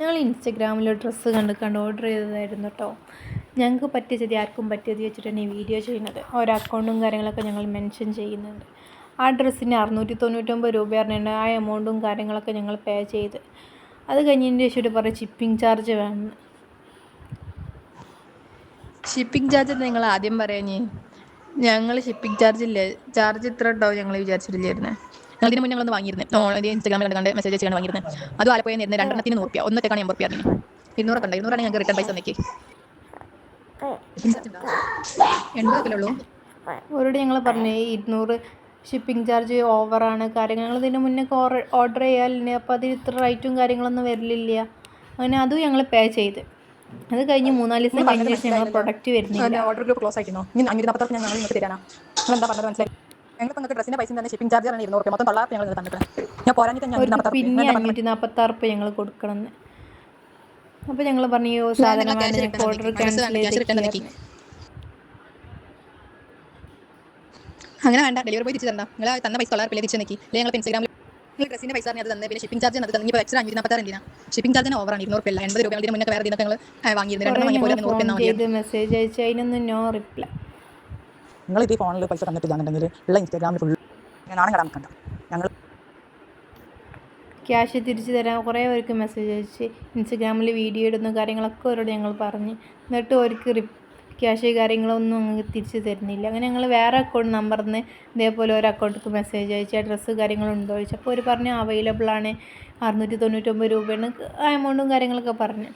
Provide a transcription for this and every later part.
ഞങ്ങൾ ഇൻസ്റ്റഗ്രാമിൽ ഡ്രസ്സ് കണ്ട് ഓർഡർ ചെയ്തതായിരുന്നു കേട്ടോ. ഞങ്ങൾക്ക് പറ്റിയത് ആർക്കും പറ്റിയത് വെച്ചിട്ടാണ് ഈ വീഡിയോ ചെയ്യുന്നത്. ഓരോ അക്കൗണ്ടും കാര്യങ്ങളൊക്കെ ഞങ്ങൾ മെൻഷൻ ചെയ്യുന്നുണ്ട്. ആ ഡ്രസ്സിന് 699 രൂപ പറഞ്ഞിട്ടുണ്ട്. ആ എമൗണ്ടും കാര്യങ്ങളൊക്കെ ഞങ്ങൾ പേ ചെയ്ത് അത് കഴിഞ്ഞതിന് ശേഷം പറയും ഷിപ്പിംഗ് ചാർജ് വേണം. ഷിപ്പിംഗ് ചാർജ് നിങ്ങൾ ആദ്യം പറയാഞ്ഞേ. ഞങ്ങൾ ഷിപ്പിംഗ് ചാർജ് ഇത്ര ഉണ്ടാവും ഞങ്ങൾ വിചാരിച്ചിട്ടില്ലായിരുന്നു. അതിന് മുന്നേ ഞങ്ങളൊന്ന് വാങ്ങിയിരുന്നത് ഇൻസ്റ്റാഗ്രാമിൽ കണ്ട് മെസ്സേജ് ചെയ്യാൻ വാങ്ങിയിരുന്നത്. അതും ആലപ്പുഴയിൽ നിന്ന് രണ്ടെണ്ണത്തിന് 100 രൂപ, ഒന്നത്തേക്കാണ് 80 രൂപ. 200 ഉണ്ട്. 200 ഞങ്ങൾക്ക് റിട്ടേൺ പൈസ തന്നേക്ക്. അവരോട് ഞങ്ങൾ പറഞ്ഞു 200 ഷിപ്പിംഗ് ചാർജ് ഓവറാണ് കാര്യങ്ങൾ. ഞങ്ങൾ ഇതിന് മുന്നേ ഓർഡർ ചെയ്യാറില്ല, അപ്പോൾ അതിൽ ഇത്ര റേറ്റും കാര്യങ്ങളൊന്നും വരില്ല. അങ്ങനെ അതും ഞങ്ങൾ പേ ചെയ്ത് അത് കഴിഞ്ഞ് 3-4 ദിവസം കഴിഞ്ഞ ശേഷം ഞങ്ങൾ പ്രൊഡക്റ്റ് വരുന്നില്ല. ഓർഡർ ഗ്രൂപ്പ് ക്ലോസ് ആയിരുന്നു. ഇനി 540 ഞങ്ങൾ നിങ്ങൾക്ക് തരാനാ. നിങ്ങൾ എന്താ പറഞ്ഞത് മനസ്സിലായി? ഞങ്ങൾക്ക് നിങ്ങൾക്ക് ഡ്രസ്സിൻ്റെ പൈസ തന്നെ ഷിപ്പിംഗ് ചാർജ് 200 രൂപ, മൊത്തം 900 ഞങ്ങൾ തന്നിട്ടുണ്ട്. ഞാൻ പോരാഞ്ഞിട്ട് പിന്നെ 546 ഞങ്ങൾ കൊടുക്കണമെന്ന്. അപ്പോൾ ഞങ്ങൾ പറഞ്ഞു സാധനം ഓർഡർ ക്യാൻസൽ ചെയ്ത്. അങ്ങനെ വേണ്ട, ഡെലിവറി ബോയ് തിരിച്ചു തരണം. നിങ്ങൾ തന്ന പൈസ 900 രൂപ തിരിച്ചു നിൽക്കി. അല്ലെങ്കിൽ ഞങ്ങൾ ഇൻസ്റ്റാഗ്രാമിൽ ഡ്രസ്സിൻ്റെ പൈസ അത് തന്നെ, പിന്നെ ഷിപ്പിംഗ് ചാർജ് അത് തന്നെ. ഇപ്പോൾ എക്സ്ട്രാ 546 എന്തിനാ? ഷിപ്പിംഗ് ചാർജിന് ഓവറാണ്. 200 രൂപ 80 രൂപ. ഇതിന് മുന്നേ വേറെ ഇതിനൊക്കെ ഞങ്ങൾ വാങ്ങിയിരുന്നത്. മെസ്സേജ് അയച്ചു, അതിനൊന്നും നോ റിപ്ലൈ. നിങ്ങൾ ഇത് ഫോണിൽ പൈസ തന്നിട്ടില്ലാന്നുണ്ടെങ്കിൽ ഉള്ള ഇൻസ്റ്റാഗ്രാമിൽ ഫുൾ നാണം കെടാൻ നിൽക്കണ്ട. ഞങ്ങൾ ക്യാഷ് തിരിച്ചു തരാൻ കുറേ പേർക്ക് മെസ്സേജ് അയച്ച് ഇൻസ്റ്റഗ്രാമിൽ വീഡിയോ ഇടുന്ന കാര്യങ്ങളൊക്കെ അവരോട് ഞങ്ങൾ പറഞ്ഞ്. എന്നിട്ട് അവർക്ക് ക്യാഷ് കാര്യങ്ങളൊന്നും അങ്ങ് തിരിച്ച് തരുന്നില്ല. അങ്ങനെ ഞങ്ങൾ വേറെ അക്കൗണ്ട് നമ്പറിൽ നിന്ന് ഇതേപോലെ ഒരു അക്കൗണ്ടിലേക്ക് മെസ്സേജ് അയച്ച് അഡ്രസ്സ് കാര്യങ്ങളുണ്ടോ ചോദിച്ചു. അപ്പോൾ അവർ പറഞ്ഞു അവൈലബിൾ ആണ്, 699 രൂപയാണ് ആ എമൗണ്ടും കാര്യങ്ങളൊക്കെ പറഞ്ഞു.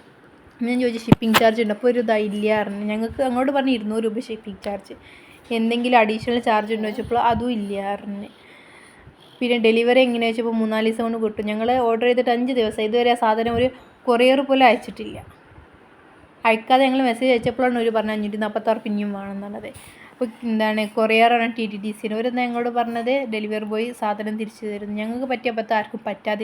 ഞാൻ ചോദിച്ചു ഷിപ്പിംഗ് ചാർജ് ഉണ്ട്. അപ്പോൾ ഒരു ഇല്ല പറഞ്ഞു. ഞങ്ങൾക്ക് അങ്ങോട്ട് പറഞ്ഞു 200 രൂപ ഷിപ്പിംഗ് ചാർജ്, എന്തെങ്കിലും അഡീഷണൽ ചാർജ് ഉണ്ടോ ചോദിച്ചപ്പോൾ അതും ഇല്ല പറഞ്ഞു. പിന്നെ ഡെലിവറി എങ്ങനെയാ വെച്ചപ്പോൾ 3-4 ദിവസം കൊണ്ട് കിട്ടും. ഞങ്ങൾ ഓർഡർ ചെയ്തിട്ട് 5 ദിവസം, ഇതുവരെ ആ സാധനം ഒരു കൊറിയർ പോലും അയച്ചിട്ടില്ല. അയക്കാതെ ഞങ്ങൾ മെസ്സേജ് അയച്ചപ്പോഴാണ് ഒരു പറഞ്ഞത് 546 പിന്നെയും വേണമെന്നുള്ളത്. അപ്പോൾ കൊറിയറാണ് TTDC. അവരെന്താ ഞങ്ങളോട് പറഞ്ഞത് ഡെലിവറി ബോയ് സാധനം തിരിച്ചു തരുന്നു. ഞങ്ങൾക്ക് പറ്റിയ അബദ്ധം ആർക്കും പറ്റാതെ